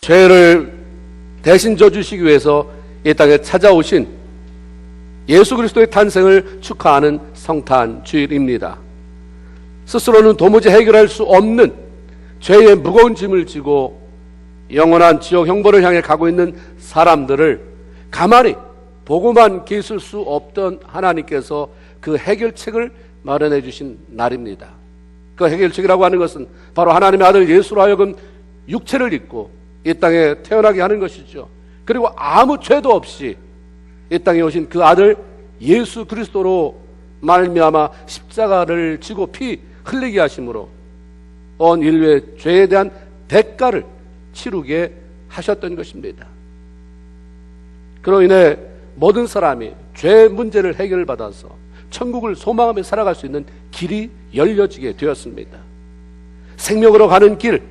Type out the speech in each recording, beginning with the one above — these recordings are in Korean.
죄를 대신 져주시기 위해서 이 땅에 찾아오신 예수 그리스도의 탄생을 축하하는 성탄 주일입니다. 스스로는 도무지 해결할 수 없는 죄의 무거운 짐을 지고 영원한 지옥 형벌을 향해 가고 있는 사람들을 가만히 보고만 계실 수 없던 하나님께서 그 해결책을 마련해 주신 날입니다. 그 해결책이라고 하는 것은 바로 하나님의 아들 예수로 하여금 육체를 입고 이 땅에 태어나게 하는 것이죠. 그리고 아무 죄도 없이 이 땅에 오신 그 아들 예수 그리스도로 말미암아 십자가를 지고 피 흘리게 하심으로 온 인류의 죄에 대한 대가를 치르게 하셨던 것입니다. 그로 인해 모든 사람이 죄 문제를 해결받아서 천국을 소망하며 살아갈 수 있는 길이 열려지게 되었습니다. 생명으로 가는 길,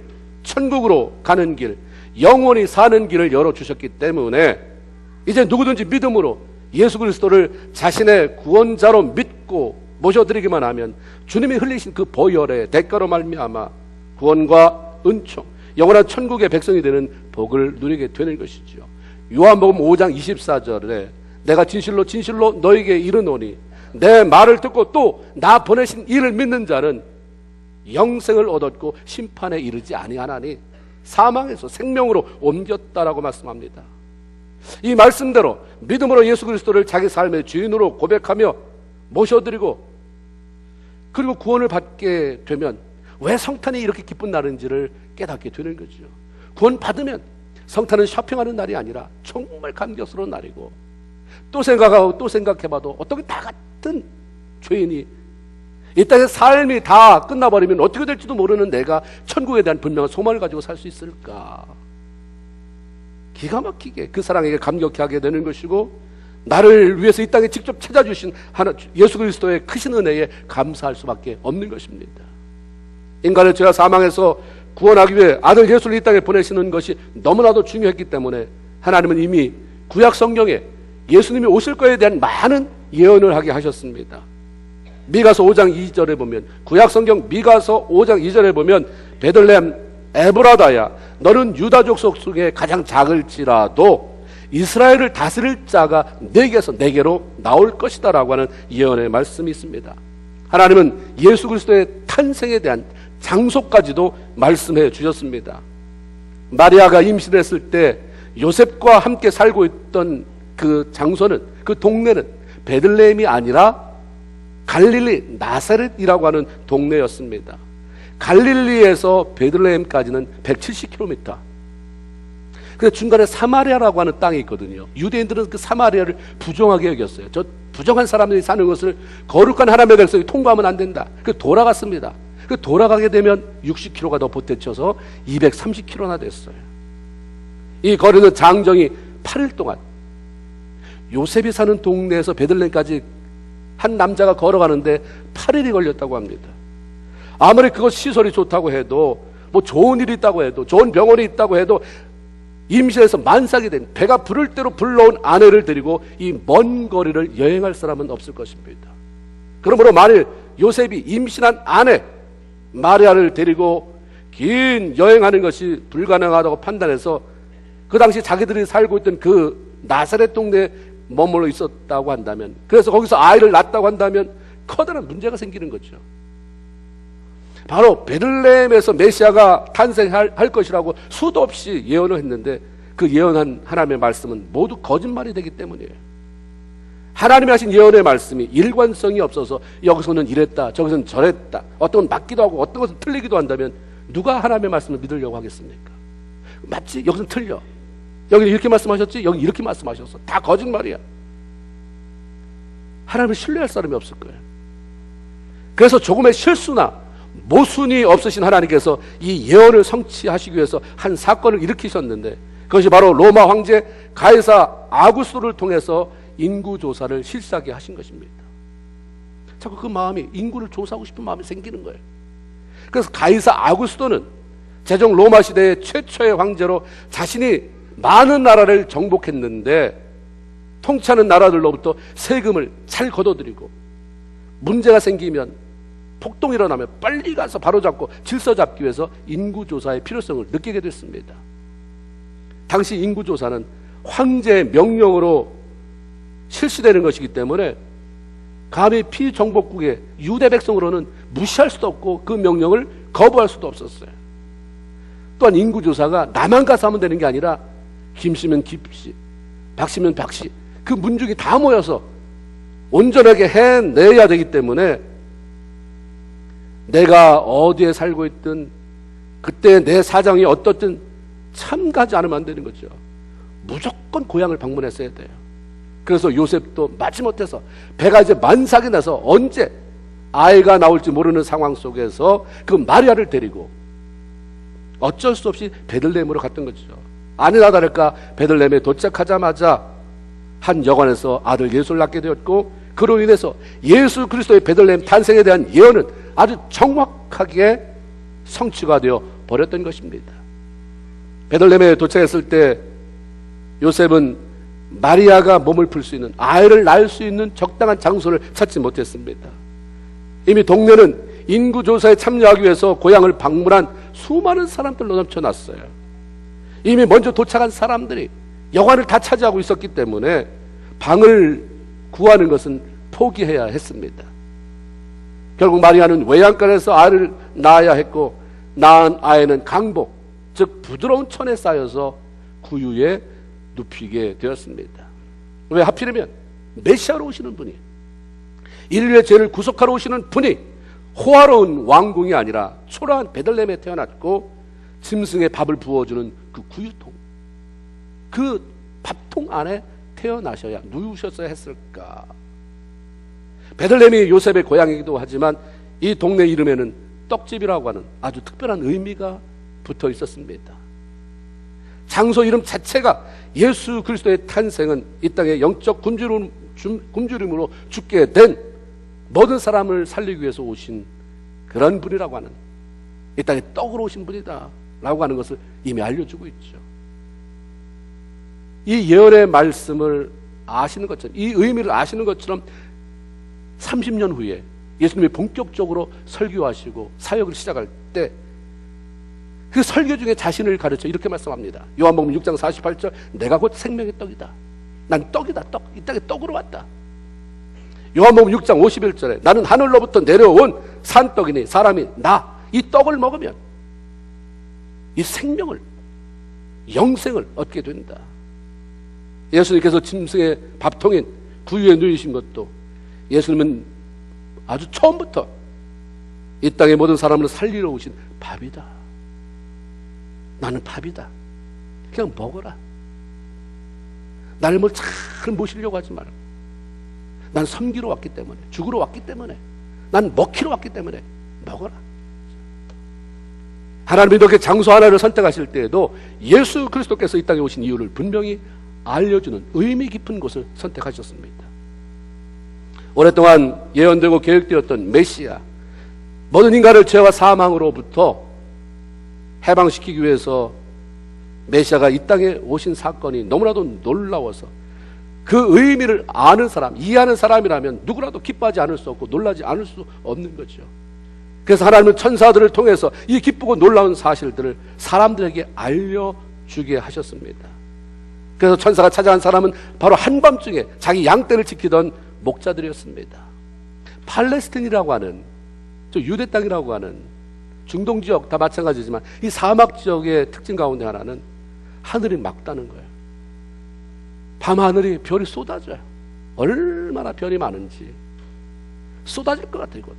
천국으로 가는 길, 영원히 사는 길을 열어주셨기 때문에 이제 누구든지 믿음으로 예수 그리스도를 자신의 구원자로 믿고 모셔드리기만 하면 주님이 흘리신 그 보혈의 대가로 말미암아 구원과 은총, 영원한 천국의 백성이 되는 복을 누리게 되는 것이죠. 요한복음 5장 24절에 내가 진실로 진실로 너에게 이르노니 내 말을 듣고 또 나 보내신 이를 믿는 자는 영생을 얻었고 심판에 이르지 아니하나니 사망에서 생명으로 옮겼다라고 말씀합니다. 이 말씀대로 믿음으로 예수 그리스도를 자기 삶의 주인으로 고백하며 모셔드리고 그리고 구원을 받게 되면 왜 성탄이 이렇게 기쁜 날인지를 깨닫게 되는 거죠. 구원 받으면 성탄은 쇼핑하는 날이 아니라 정말 감격스러운 날이고 또 생각하고 또 생각해봐도 어떻게 다 같은 죄인이 이 땅의 삶이 다 끝나버리면 어떻게 될지도 모르는 내가 천국에 대한 분명한 소망을 가지고 살 수 있을까? 기가 막히게 그 사랑에게 감격해 하게 되는 것이고 나를 위해서 이 땅에 직접 찾아주신 예수 그리스도의 크신 은혜에 감사할 수밖에 없는 것입니다. 인간의 죄와 사망에서 구원하기 위해 아들 예수를 이 땅에 보내시는 것이 너무나도 중요했기 때문에 하나님은 이미 구약 성경에 예수님이 오실 것에 대한 많은 예언을 하게 하셨습니다. 미가서 5장 2절에 보면 구약 성경 미가서 5장 2절에 보면 베들레헴 에브라다야 너는 유다 족속 중에 가장 작을지라도 이스라엘을 다스릴 자가 내게로 나올 것이다 라고 하는 예언의 말씀이 있습니다. 하나님은 예수 그리스도의 탄생에 대한 장소까지도 말씀해 주셨습니다. 마리아가 임신했을 때 요셉과 함께 살고 있던 그 장소는 그 동네는 베들레헴이 아니라 갈릴리 나사렛이라고 하는 동네였습니다. 갈릴리에서 베들레헴까지는 170km. 근데 중간에 사마리아라고 하는 땅이 있거든요. 유대인들은 그 사마리아를 부정하게 여겼어요. 저 부정한 사람들이 사는 것을 거룩한 하나님의 백성이 통과하면 안 된다. 그 돌아갔습니다. 그 돌아가게 되면 60km가 더 보태쳐서 230km나 됐어요. 이 거리는 장정이 8일 동안 요셉이 사는 동네에서 베들레헴까지 한 남자가 걸어가는데 8일이 걸렸다고 합니다. 아무리 그것 시설이 좋다고 해도 뭐 좋은 일이 있다고 해도 좋은 병원이 있다고 해도 임신해서 만삭이 된 배가 부를 대로 불러온 아내를 데리고 이 먼 거리를 여행할 사람은 없을 것입니다. 그러므로 만일 요셉이 임신한 아내 마리아를 데리고 긴 여행하는 것이 불가능하다고 판단해서 그 당시 자기들이 살고 있던 그 나사렛 동네에 머물러 있었다고 한다면, 그래서 거기서 아이를 낳았다고 한다면 커다란 문제가 생기는 거죠. 바로 베들레헴에서 메시아가 탄생할 것이라고 수도 없이 예언을 했는데 그 예언한 하나님의 말씀은 모두 거짓말이 되기 때문이에요. 하나님이 하신 예언의 말씀이 일관성이 없어서 여기서는 이랬다 저기서는 저랬다, 어떤 건 맞기도 하고 어떤 것은 틀리기도 한다면 누가 하나님의 말씀을 믿으려고 하겠습니까? 맞지? 여기서는 틀려. 여기는 이렇게 말씀하셨지? 여기 이렇게 말씀하셨어. 다 거짓말이야. 하나님을 신뢰할 사람이 없을 거예요. 그래서 조금의 실수나 모순이 없으신 하나님께서 이 예언을 성취하시기 위해서 한 사건을 일으키셨는데 그것이 바로 로마 황제 가이사 아구스토를 통해서 인구조사를 실시하게 하신 것입니다. 자꾸 그 마음이, 인구를 조사하고 싶은 마음이 생기는 거예요. 그래서 가이사 아구스토는 제정 로마 시대의 최초의 황제로 자신이 많은 나라를 정복했는데 통치하는 나라들로부터 세금을 잘 걷어들이고 문제가 생기면, 폭동이 일어나면 빨리 가서 바로잡고 질서 잡기 위해서 인구조사의 필요성을 느끼게 됐습니다. 당시 인구조사는 황제의 명령으로 실시되는 것이기 때문에 감히 피정복국의 유대 백성으로는 무시할 수도 없고 그 명령을 거부할 수도 없었어요. 또한 인구조사가 나만 가서 하면 되는 게 아니라 김씨면 김씨, 박씨면 박씨, 그 문중이 다 모여서 온전하게 해내야 되기 때문에 내가 어디에 살고 있든 그때 내 사정이 어떻든 참가하지 않으면 안 되는 거죠. 무조건 고향을 방문했어야 돼요. 그래서 요셉도 마지못해서 배가 이제 만삭이 나서 언제 아이가 나올지 모르는 상황 속에서 그 마리아를 데리고 어쩔 수 없이 베들레헴으로 갔던 거죠. 아니나 다를까 베들레헴에 도착하자마자 한 여관에서 아들 예수를 낳게 되었고, 그로 인해서 예수 그리스도의 베들레헴 탄생에 대한 예언은 아주 정확하게 성취가 되어 버렸던 것입니다. 베들레헴에 도착했을 때 요셉은 마리아가 몸을 풀 수 있는, 아이를 낳을 수 있는 적당한 장소를 찾지 못했습니다. 이미 동네는 인구조사에 참여하기 위해서 고향을 방문한 수많은 사람들로 넘쳐났어요. 이미 먼저 도착한 사람들이 여관을 다 차지하고 있었기 때문에 방을 구하는 것은 포기해야 했습니다. 결국 마리아는 외양간에서 아이를 낳아야 했고, 낳은 아이는 강복, 즉 부드러운 천에 쌓여서 구유에 눕히게 되었습니다. 왜 하필이면 메시아로 오시는 분이, 인류의 죄를 구속하러 오시는 분이 호화로운 왕궁이 아니라 초라한 베들레헴에 태어났고, 짐승의 밥을 부어주는 그 구유통, 그 밥통 안에 태어나셔야, 누우셨어야 했을까. 베들레헴이 요셉의 고향이기도 하지만 이 동네 이름에는 떡집이라고 하는 아주 특별한 의미가 붙어 있었습니다. 장소 이름 자체가 예수 그리스도의 탄생은 이 땅에 영적 굶주림으로 죽게 된 모든 사람을 살리기 위해서 오신 그런 분이라고 하는, 이 땅에 떡으로 오신 분이다 라고 하는 것을 이미 알려주고 있죠. 이 예언의 말씀을 아시는 것처럼, 이 의미를 아시는 것처럼 30년 후에 예수님이 본격적으로 설교하시고 사역을 시작할 때 그 설교 중에 자신을 가르쳐 이렇게 말씀합니다. 요한복음 6장 48절, 내가 곧 생명의 떡이다. 난 떡이다, 떡. 이 땅에 떡으로 왔다. 요한복음 6장 51절에 나는 하늘로부터 내려온 산떡이니 사람이 나 이 떡을 먹으면 이 생명을, 영생을 얻게 된다. 예수님께서 짐승의 밥통인 구유에 누이신 것도 예수님은 아주 처음부터 이 땅의 모든 사람을 살리러 오신 밥이다. 나는 밥이다. 그냥 먹어라. 나를 뭘 잘 모시려고 하지 말고, 난 섬기러 왔기 때문에, 죽으러 왔기 때문에, 난 먹히러 왔기 때문에 먹어라. 하나님이 이렇게 장소 하나를 선택하실 때에도 예수 그리스도께서 이 땅에 오신 이유를 분명히 알려주는 의미 깊은 곳을 선택하셨습니다. 오랫동안 예언되고 계획되었던 메시아, 모든 인간을 죄와 사망으로부터 해방시키기 위해서 메시아가 이 땅에 오신 사건이 너무나도 놀라워서 그 의미를 아는 사람, 이해하는 사람이라면 누구라도 기뻐하지 않을 수 없고 놀라지 않을 수 없는 거죠. 그래서 하나님은 천사들을 통해서 이 기쁘고 놀라운 사실들을 사람들에게 알려주게 하셨습니다. 그래서 천사가 찾아간 사람은 바로 한밤중에 자기 양떼를 지키던 목자들이었습니다. 팔레스틴이라고 하는, 저 유대 땅이라고 하는 중동 지역 다 마찬가지지만 이 사막 지역의 특징 가운데 하나는 하늘이 맑다는 거예요. 밤하늘이 별이 쏟아져요. 얼마나 별이 많은지 쏟아질 것 같아요. 이곳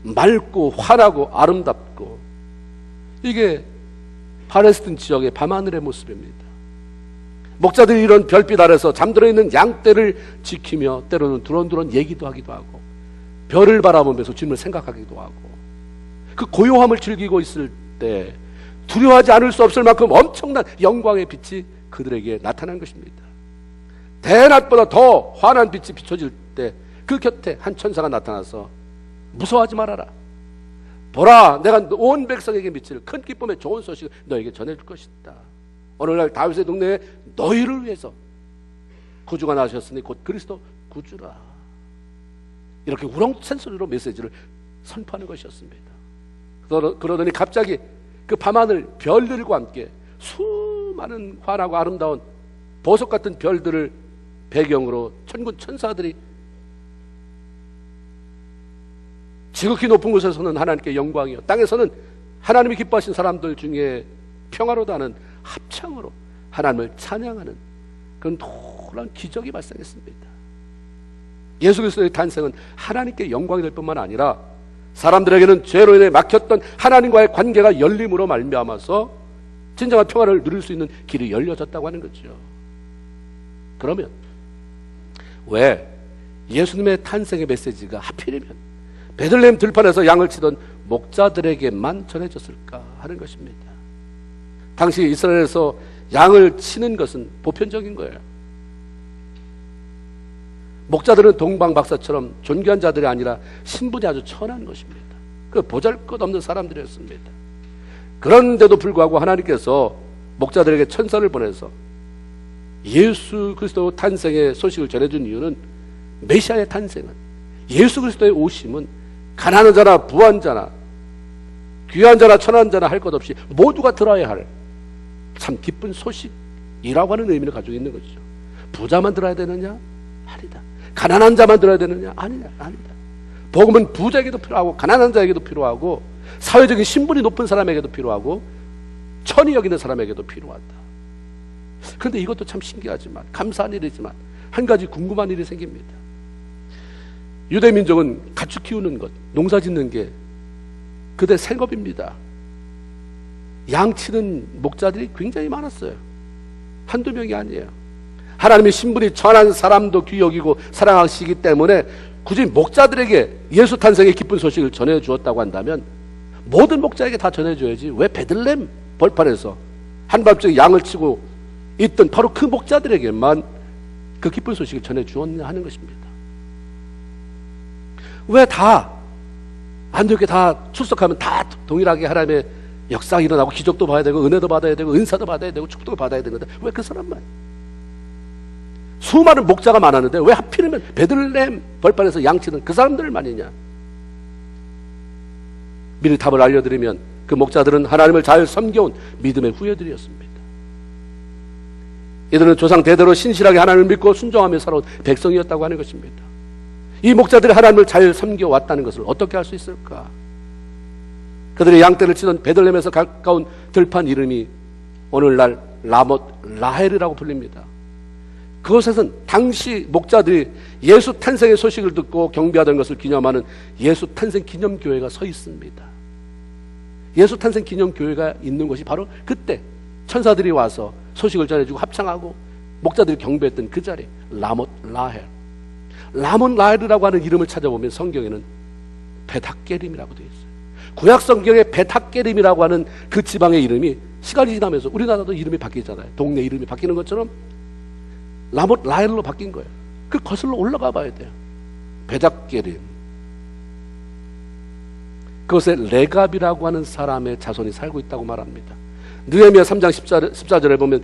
맑고 환하고 아름답고, 이게 팔레스틴 지역의 밤하늘의 모습입니다. 목자들이 이런 별빛 아래서 잠들어 있는 양떼를 지키며 때로는 두런두런 얘기도 하기도 하고 별을 바라보면서 주님을 생각하기도 하고, 그 고요함을 즐기고 있을 때 두려워하지 않을 수 없을 만큼 엄청난 영광의 빛이 그들에게 나타난 것입니다. 대낮보다 더 환한 빛이 비춰질 때 그 곁에 한 천사가 나타나서 무서워하지 말아라. 보라, 내가 온 백성에게 미칠 큰 기쁨의 좋은 소식을 너에게 전해줄 것이다. 오늘날 다윗의 동네에 너희를 위해서 구주가 나셨으니 곧 그리스도 구주라. 이렇게 우렁찬 소리로 메시지를 선포하는 것이었습니다. 그러더니 갑자기 그 밤하늘 별들과 함께 수많은 수많은 환하고 아름다운 보석 같은 별들을 배경으로 천군 천사들이 지극히 높은 곳에서는 하나님께 영광이요, 땅에서는 하나님이 기뻐하신 사람들 중에 평화로다는 합창으로 하나님을 찬양하는 그런 놀라운 기적이 발생했습니다. 예수 그리스도의 탄생은 하나님께 영광이 될 뿐만 아니라 사람들에게는 죄로 인해 막혔던 하나님과의 관계가 열림으로 말미암아서 진정한 평화를 누릴 수 있는 길이 열려졌다고 하는 거죠. 그러면 왜 예수님의 탄생의 메시지가 하필이면 베들레헴 들판에서 양을 치던 목자들에게만 전해졌을까 하는 것입니다. 당시 이스라엘에서 양을 치는 것은 보편적인 거예요. 목자들은 동방박사처럼 존귀한 자들이 아니라 신분이 아주 천한 것입니다. 그 보잘것없는 사람들이었습니다. 그런데도 불구하고 하나님께서 목자들에게 천사를 보내서 예수 그리스도 탄생의 소식을 전해준 이유는 메시아의 탄생은, 예수 그리스도의 오심은 가난한 자나 부한 자나 귀한 자나 천한 자나 할 것 없이 모두가 들어야 할 참 기쁜 소식이라고 하는 의미를 가지고 있는 것이죠. 부자만 들어야 되느냐? 아니다. 가난한 자만 들어야 되느냐? 아니다. 복음은 부자에게도 필요하고 가난한 자에게도 필요하고 사회적인 신분이 높은 사람에게도 필요하고 천히 여기는 사람에게도 필요하다. 그런데 이것도 참 신기하지만, 감사한 일이지만 한 가지 궁금한 일이 생깁니다. 유대민족은 가축 키우는 것, 농사 짓는 게 그들의 생업입니다. 양 치는 목자들이 굉장히 많았어요. 한두 명이 아니에요. 하나님의 신분이 천한 사람도 귀히 여기고 사랑하시기 때문에 굳이 목자들에게 예수 탄생의 기쁜 소식을 전해주었다고 한다면 모든 목자에게 다 전해줘야지 왜 베들레헴 벌판에서 한밤중에 양을 치고 있던 바로 그 목자들에게만 그 기쁜 소식을 전해주었냐 하는 것입니다. 왜 다 안디옥에 다 출석하면 다 동일하게 하나님의 역사가 일어나고 기적도 봐야 되고 은혜도 받아야 되고 은사도 받아야 되고 축복도 받아야 되는데 왜 그 사람만? 수많은 목자가 많았는데 왜 하필이면 베들레헴 벌판에서 양치는 그 사람들만이냐? 미리 답을 알려드리면 그 목자들은 하나님을 잘 섬겨온 믿음의 후예들이었습니다. 이들은 조상 대대로 신실하게 하나님을 믿고 순종하며 살아온 백성이었다고 하는 것입니다. 이 목자들이 하나님을 잘 섬겨왔다는 것을 어떻게 할 수 있을까? 그들의 양떼를 치던 베들레헴에서 가까운 들판 이름이 오늘날 라못 라헬이라고 불립니다. 그곳에서는 당시 목자들이 예수 탄생의 소식을 듣고 경배하던 것을 기념하는 예수 탄생 기념교회가 서 있습니다. 예수 탄생 기념교회가 있는 곳이 바로 그때 천사들이 와서 소식을 전해주고 합창하고 목자들이 경배했던 그 자리, 라못 라헬. 라못 라헬이라고 하는 이름을 찾아보면 성경에는 벳학게림이라고 되어 있어요. 구약 성경에 벳학게림이라고 하는 그 지방의 이름이 시간이 지나면서 우리나라도 이름이 바뀌잖아요. 동네 이름이 바뀌는 것처럼 라못 라헬로 바뀐 거예요. 그 거슬러 올라가 봐야 돼요. 벳학게림. 그것에 레갑이라고 하는 사람의 자손이 살고 있다고 말합니다. 느헤미야 3장 14절에 보면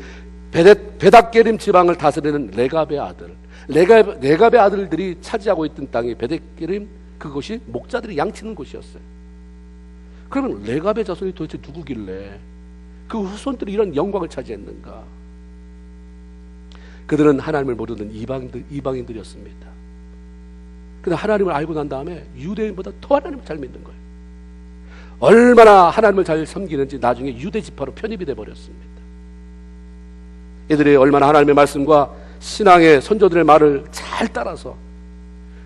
벳학게림 지방을 다스리는 레갑의 아들, 레갑의 아들들이 차지하고 있던 땅이 벳학게림, 그곳이 목자들이 양치는 곳이었어요. 그러면 레갑의 자손이 도대체 누구길래 그 후손들이 이런 영광을 차지했는가? 그들은 하나님을 모르는 이방인들이었습니다. 그런데 하나님을 알고 난 다음에 유대인보다 더 하나님을 잘 믿는 거예요. 얼마나 하나님을 잘 섬기는지 나중에 유대 지파로 편입이 되어버렸습니다. 이들이 얼마나 하나님의 말씀과 신앙의 선조들의 말을 잘 따라서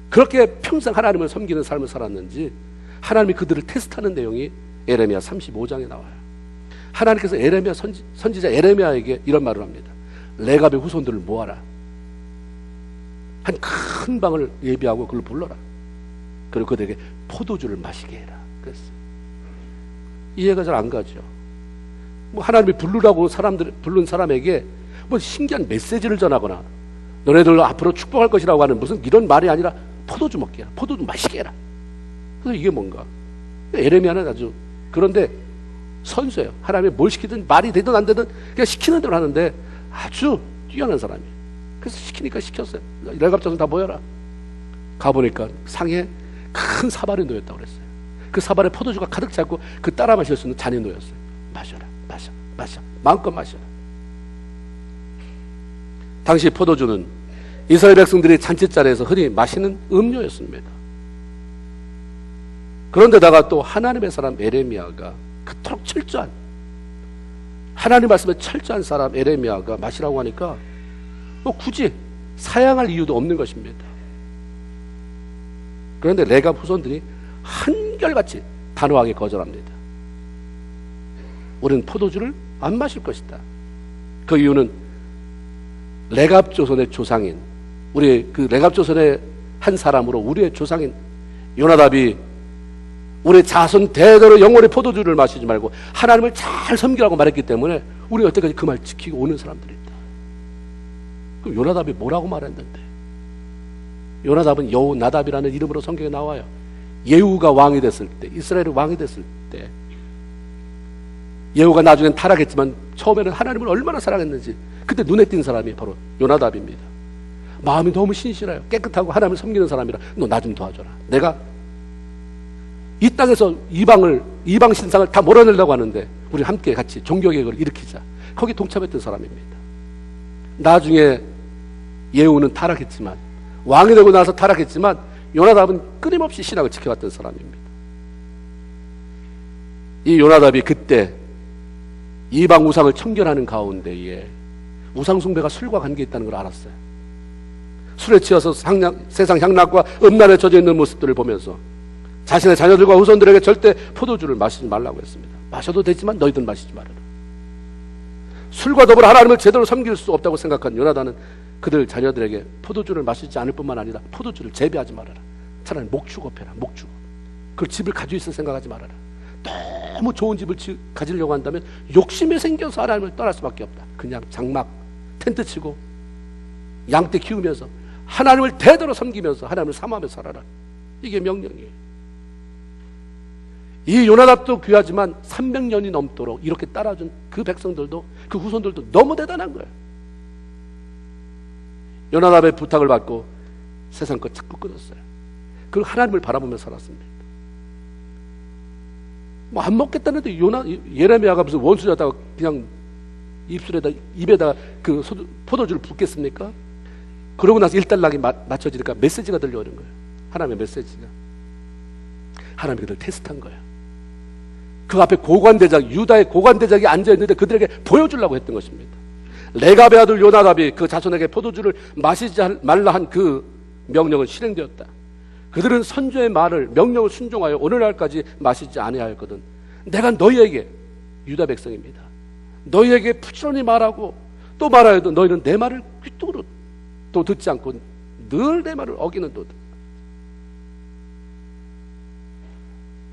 그렇게 평생 하나님을 섬기는 삶을 살았는지 하나님이 그들을 테스트하는 내용이 에레미야 35장에 나와요. 하나님께서 에레미야 선지자 에레미야에게 이런 말을 합니다. 레갑의 후손들을 모아라. 한 큰 방을 예비하고 그걸 불러라. 그리고 그들에게 포도주를 마시게 해라. 그랬어요. 이해가 잘 안 가죠. 뭐 하나님이 부르라고 부른 사람에게 뭐 신기한 메시지를 전하거나 너네들 앞으로 축복할 것이라고 하는 무슨 이런 말이 아니라 포도주 먹게 해라. 포도주 마시게 해라. 그래서 이게 뭔가? 에레미야는 아주, 그런데 선수예요. 하나님이 뭘 시키든 말이 되든 안 되든 그냥 시키는 대로 하는데 아주 뛰어난 사람이에요. 그래서 시키니까 시켰어요. 레갑 자손 다 모여라. 가보니까 상에 큰 사발이 놓였다고 그랬어요. 그 사발에 포도주가 가득 찼고 그 따라 마실 수 있는 잔이 놓였어요. 마셔라, 마셔, 마셔, 마음껏 마셔라. 당시 포도주는 이스라엘 백성들이 잔치자리에서 흔히 마시는 음료였습니다. 그런데다가 또 하나님의 사람 에레미야가 그토록 철저한, 하나님 말씀에 철저한 사람 에레미야가 마시라고 하니까 뭐 굳이 사양할 이유도 없는 것입니다. 그런데 레갑 후손들이 한결같이 단호하게 거절합니다. 우리는 포도주를 안 마실 것이다. 그 이유는 레갑 조선의 조상인, 우리 그 레갑 조선의 한 사람으로 우리의 조상인 요나답이 우리 자손 대대로 영원히 포도주를 마시지 말고 하나님을 잘 섬기라고 말했기 때문에 우리 여태까지 그 말 지키고 오는 사람들이다. 그럼 요나답이 뭐라고 말했는데? 요나답은 여호나답이라는 이름으로 성경에 나와요. 예후가 왕이 됐을 때, 이스라엘이 왕이 됐을 때, 예후가 나중엔 타락했지만 처음에는 하나님을 얼마나 사랑했는지 그때 눈에 띈 사람이 바로 요나답입니다. 마음이 너무 신실해요. 깨끗하고 하나님을 섬기는 사람이라 너 나 좀 도와줘라. 내가 이 땅에서 이방 신상을 다 몰아내려고 하는데 우리 함께 같이 종교개혁을 일으키자. 거기 동참했던 사람입니다. 나중에 예후는 타락했지만, 왕이 되고 나서 타락했지만 요나답은 끊임없이 신앙을 지켜왔던 사람입니다. 이 요나답이 그때 이방 우상을 청결하는 가운데에 우상 숭배가 술과 관계 있다는 걸 알았어요. 술에 취해서 세상 향락과 음란에 젖어 있는 모습들을 보면서 자신의 자녀들과 후손들에게 절대 포도주를 마시지 말라고 했습니다. 마셔도 되지만 너희들 마시지 말아라. 술과 더불어 하나님을 제대로 섬길 수 없다고 생각한 요나단은 그들 자녀들에게 포도주를 마시지 않을 뿐만 아니라 포도주를 재배하지 말아라. 차라리 목축업해라. 목축업. 그 집을 가지고 있을 생각하지 말아라. 너무 좋은 집을 가지려고 한다면 욕심이 생겨서 하나님을 떠날 수밖에 없다. 그냥 장막 텐트 치고 양떼 키우면서 하나님을 대대로 섬기면서 하나님을 사모하며 살아라. 이게 명령이에요. 이 요나답도 귀하지만 300년이 넘도록 이렇게 따라준 그 백성들도, 그 후손들도 너무 대단한 거예요. 요나답의 부탁을 받고 세상 것 자꾸 끊었어요. 그 하나님을 바라보며 살았습니다. 뭐 안 먹겠다는데 예레미야가 무슨 원수자다가 그냥 입에다 그 포도주를 붓겠습니까? 그러고 나서 일단락이 맞춰지니까 메시지가 들려오는 거예요. 하나님의 메시지가. 하나님이 그들 테스트한 거예요. 그 앞에 유다의 고관대작이 앉아있는데 그들에게 보여주려고 했던 것입니다. 레갑의 아들 요나답이 그 자손에게 포도주를 마시지 말라 한 그 명령은 실행되었다. 그들은 선조의 말을, 명령을 순종하여 오늘날까지 마시지 아니하였거든. 내가 너희에게, 유다 백성입니다, 너희에게 부지런히 말하고 또 말하여도 너희는 내 말을 귀뚱으로 또 듣지 않고 늘 내 말을 어기는 도다.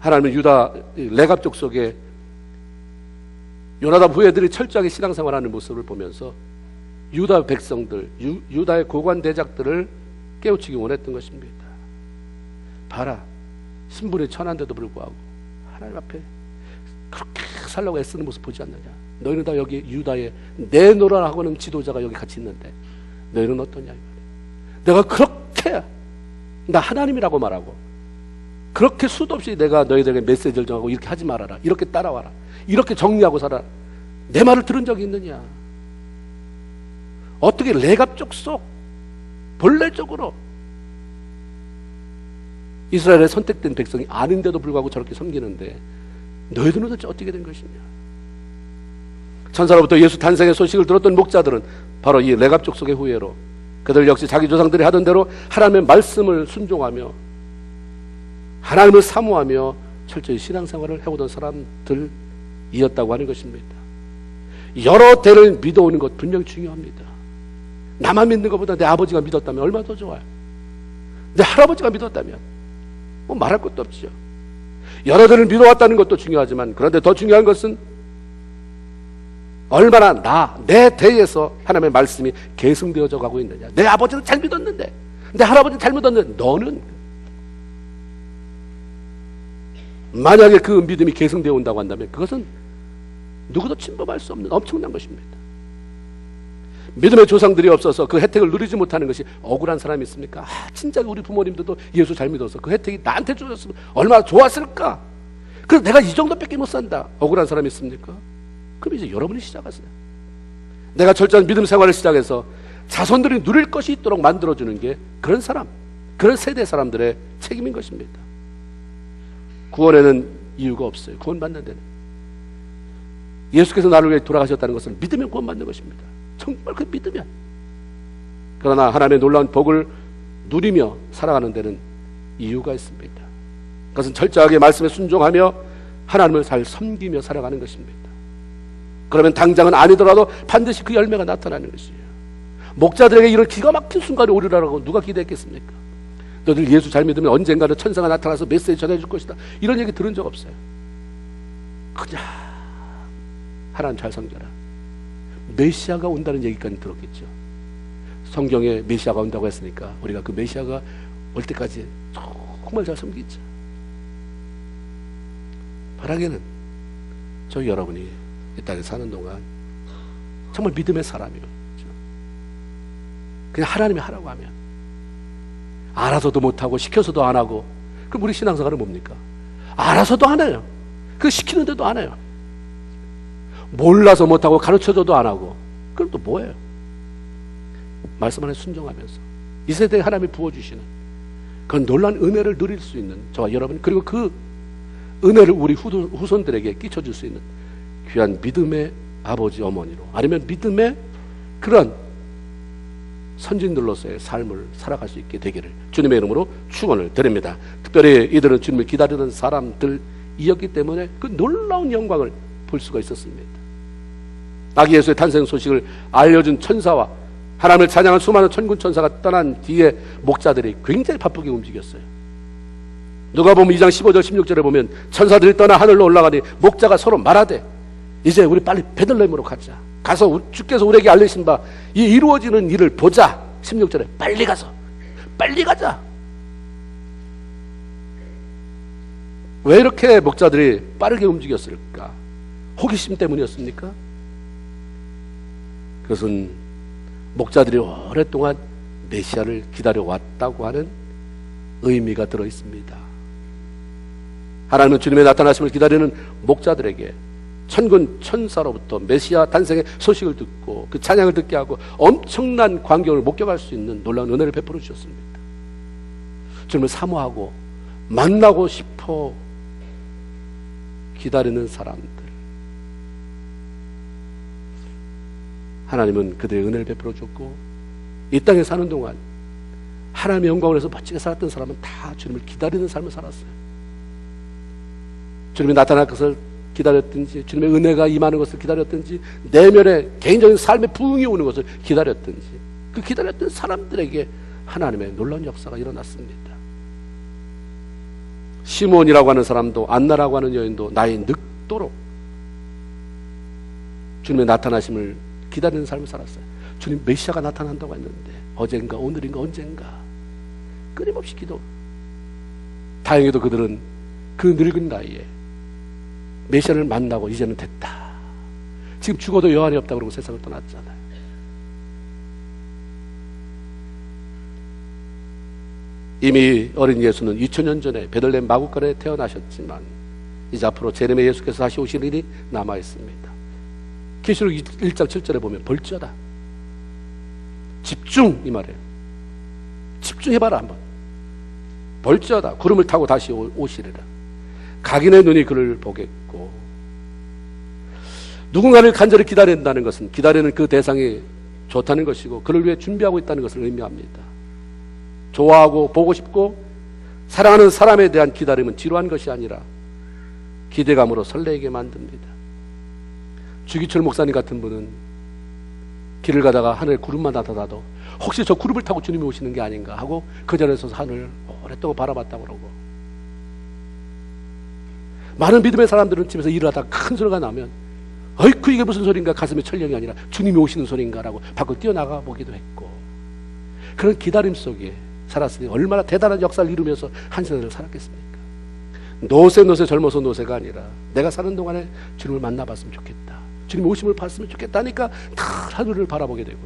하나님은 유다 레갑 족속에 요나답 후예들이 철저하게 신앙생활하는 모습을 보면서 유다 백성들, 유다의 고관 대작들을 깨우치기 원했던 것입니다. 봐라, 신분이 천한데도 불구하고 하나님 앞에 그렇게 살려고 애쓰는 모습 보지 않느냐. 너희는 다 여기 유다에 내노라 하고는 지도자가 여기 같이 있는데 너희는 어떠냐. 내가 그렇게 나 하나님이라고 말하고 그렇게 수도 없이 내가 너희들에게 메시지를 정하고 이렇게 하지 말아라, 이렇게 따라와라, 이렇게 정리하고 살아라, 내 말을 들은 적이 있느냐. 어떻게 레갑 족속 본래적으로 이스라엘의 선택된 백성이 아닌데도 불구하고 저렇게 섬기는데 너희들은 도대체 어떻게 된 것이냐. 천사로부터 예수 탄생의 소식을 들었던 목자들은 바로 이 레갑 족속의 후예로 그들 역시 자기 조상들이 하던 대로 하나님의 말씀을 순종하며 하나님을 사모하며 철저히 신앙생활을 해오던 사람들이었다고 하는 것입니다. 여러 대를 믿어오는 것 분명히 중요합니다. 나만 믿는 것보다 내 아버지가 믿었다면 얼마나 더 좋아요. 내 할아버지가 믿었다면 뭐 말할 것도 없죠. 여러 대를 믿어왔다는 것도 중요하지만 그런데 더 중요한 것은 얼마나 내 대에서 하나님의 말씀이 계승되어져 가고 있느냐. 내 아버지는 잘 믿었는데, 내 할아버지는 잘 믿었는데 너는, 만약에 그 믿음이 계승되어 온다고 한다면 그것은 누구도 침범할 수 없는 엄청난 것입니다. 믿음의 조상들이 없어서 그 혜택을 누리지 못하는 것이 억울한 사람이 있습니까? 진짜 우리 부모님들도 예수 잘 믿어서 그 혜택이 나한테 주어졌으면 얼마나 좋았을까? 그래서 내가 이 정도밖에 못 산다. 억울한 사람이 있습니까? 그럼 이제 여러분이 시작하세요. 내가 철저한 믿음 생활을 시작해서 자손들이 누릴 것이 있도록 만들어주는 게 그런 사람, 그런 세대 사람들의 책임인 것입니다. 구원에는 이유가 없어요. 구원받는 데는 예수께서 나를 위해 돌아가셨다는 것을 믿으면 구원받는 것입니다. 정말 그 믿으면. 그러나 하나님의 놀라운 복을 누리며 살아가는 데는 이유가 있습니다. 그것은 철저하게 말씀에 순종하며 하나님을 잘 섬기며 살아가는 것입니다. 그러면 당장은 아니더라도 반드시 그 열매가 나타나는 것이에요. 목자들에게 이런 기가 막힌 순간이 오리라고 누가 기대했겠습니까? 너들 예수 잘 믿으면 언젠가는 천사가 나타나서 메시지 전해줄 것이다, 이런 얘기 들은 적 없어요. 그냥 하나님 잘 섬겨라. 메시아가 온다는 얘기까지 들었겠죠. 성경에 메시아가 온다고 했으니까 우리가 그 메시아가 올 때까지 정말 잘 섬기자. 바라기는 저희 여러분이 이 땅에 사는 동안 정말 믿음의 사람이요, 그냥 하나님이 하라고 하면 알아서도 못하고 시켜서도 안 하고, 그럼 우리 신앙생활은 뭡니까? 알아서도 안 해요. 그 시키는데도 안 해요. 몰라서 못하고 가르쳐줘도 안 하고, 그럼 또 뭐예요? 말씀 안에 순종하면서 이 세대에 하나님이 부어주시는 그런 놀라운 은혜를 누릴 수 있는 저와 여러분, 그리고 그 은혜를 우리 후손들에게 끼쳐줄 수 있는 귀한 믿음의 아버지 어머니로, 아니면 믿음의 그런 선진들로서의 삶을 살아갈 수 있게 되기를 주님의 이름으로 축원을 드립니다. 특별히 이들은 주님을 기다리는 사람들이었기 때문에 그 놀라운 영광을 볼 수가 있었습니다. 아기 예수의 탄생 소식을 알려준 천사와 하나님을 찬양한 수많은 천군 천사가 떠난 뒤에 목자들이 굉장히 바쁘게 움직였어요. 누가 보면 2장 15절 16절에 보면 천사들이 떠나 하늘로 올라가니 목자가 서로 말하되 이제 우리 빨리 베들레헴으로 가자. 가서 주께서 우리에게 알리신 바 이 이루어지는 일을 보자. 16절에 빨리 가서 빨리 가자. 왜 이렇게 목자들이 빠르게 움직였을까? 호기심 때문이었습니까? 그것은 목자들이 오랫동안 메시아를 기다려왔다고 하는 의미가 들어있습니다. 하나님은 주님의 나타나심을 기다리는 목자들에게 천군 천사로부터 메시아 탄생의 소식을 듣고 그 찬양을 듣게 하고 엄청난 광경을 목격할 수 있는 놀라운 은혜를 베풀어 주셨습니다. 주님을 사모하고 만나고 싶어 기다리는 사람들, 하나님은 그들의 은혜를 베풀어 줬고, 이 땅에 사는 동안 하나님의 영광을 위해서 멋지게 살았던 사람은 다 주님을 기다리는 삶을 살았어요. 주님이 나타날 것을 기다렸든지, 주님의 은혜가 임하는 것을 기다렸든지, 내면의 개인적인 삶의 부흥이 오는 것을 기다렸든지, 그 기다렸던 사람들에게 하나님의 놀라운 역사가 일어났습니다. 시몬이라고 하는 사람도 안나라고 하는 여인도 나이 늙도록 주님의 나타나심을 기다리는 삶을 살았어요. 주님 메시아가 나타난다고 했는데 어젠가 오늘인가 언젠가 끊임없이 기도. 다행히도 그들은 그 늙은 나이에 메시아를 만나고 이제는 됐다. 지금 죽어도 여한이 없다고 그러고 세상을 떠났잖아요. 이미 어린 예수는 2000년 전에 베들레헴 마구간에 태어나셨지만 이제 앞으로 재림의 예수께서 다시 오실 일이 남아있습니다. 계시록 1장 7절에 보면 볼지어다, 집중, 이 말이에요. 집중해봐라 한번. 볼지어다, 구름을 타고 다시 오시리라. 각인의 눈이 그를 보겠고. 누군가를 간절히 기다린다는 것은 기다리는 그 대상이 좋다는 것이고 그를 위해 준비하고 있다는 것을 의미합니다. 좋아하고 보고 싶고 사랑하는 사람에 대한 기다림은 지루한 것이 아니라 기대감으로 설레게 만듭니다. 주기철 목사님 같은 분은 길을 가다가 하늘에 구름만 나타나도 혹시 저 구름을 타고 주님이 오시는 게 아닌가 하고 그 자리에서 하늘을 오랫동안 바라봤다고 그러고, 많은 믿음의 사람들은 집에서 일을 하다가 큰 소리가 나면 어이쿠 이게 무슨 소린가, 가슴에 철령이 아니라 주님이 오시는 소린가라고 밖으로 뛰어나가 보기도 했고, 그런 기다림 속에 살았으니 얼마나 대단한 역사를 이루면서 한 세대를 살았겠습니까? 노세 젊어서 노세가 아니라 내가 사는 동안에 주님을 만나봤으면 좋겠다, 주님 오심을 봤으면 좋겠다니까 다 하늘을 바라보게 되고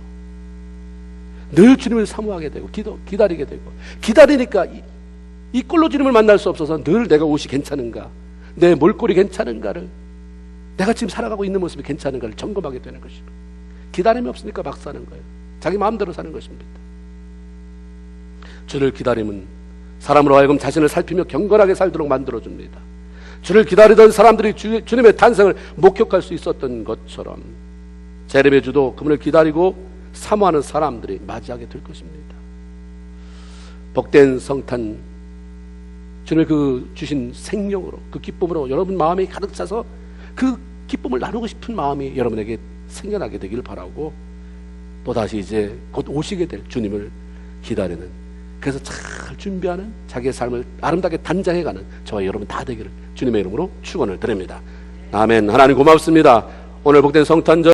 늘 주님을 사모하게 되고 기다리게 되고, 기다리니까 이 꼴로 주님을 만날 수 없어서 늘 내가 옷이 괜찮은가, 내 몰골이 괜찮은가를, 내가 지금 살아가고 있는 모습이 괜찮은가를 점검하게 되는 것이고, 기다림이 없으니까 막 사는 거예요. 자기 마음대로 사는 것입니다. 주를 기다림은 사람으로 하여금 자신을 살피며 경건하게 살도록 만들어줍니다. 주를 기다리던 사람들이 주님의 탄생을 목격할 수 있었던 것처럼 재림의 주도 그분을 기다리고 사모하는 사람들이 맞이하게 될 것입니다. 복된 성탄, 주님의 그 주신 생명으로, 그 기쁨으로 여러분 마음이 가득 차서 그 기쁨을 나누고 싶은 마음이 여러분에게 생겨나게 되기를 바라고, 또다시 이제 곧 오시게 될 주님을 기다리는, 그래서 잘 준비하는 자기의 삶을 아름답게 단장해가는 저와 여러분 다 되기를 주님의 이름으로 축원을 드립니다. 아멘. 하나님 고맙습니다. 오늘 복된 성탄절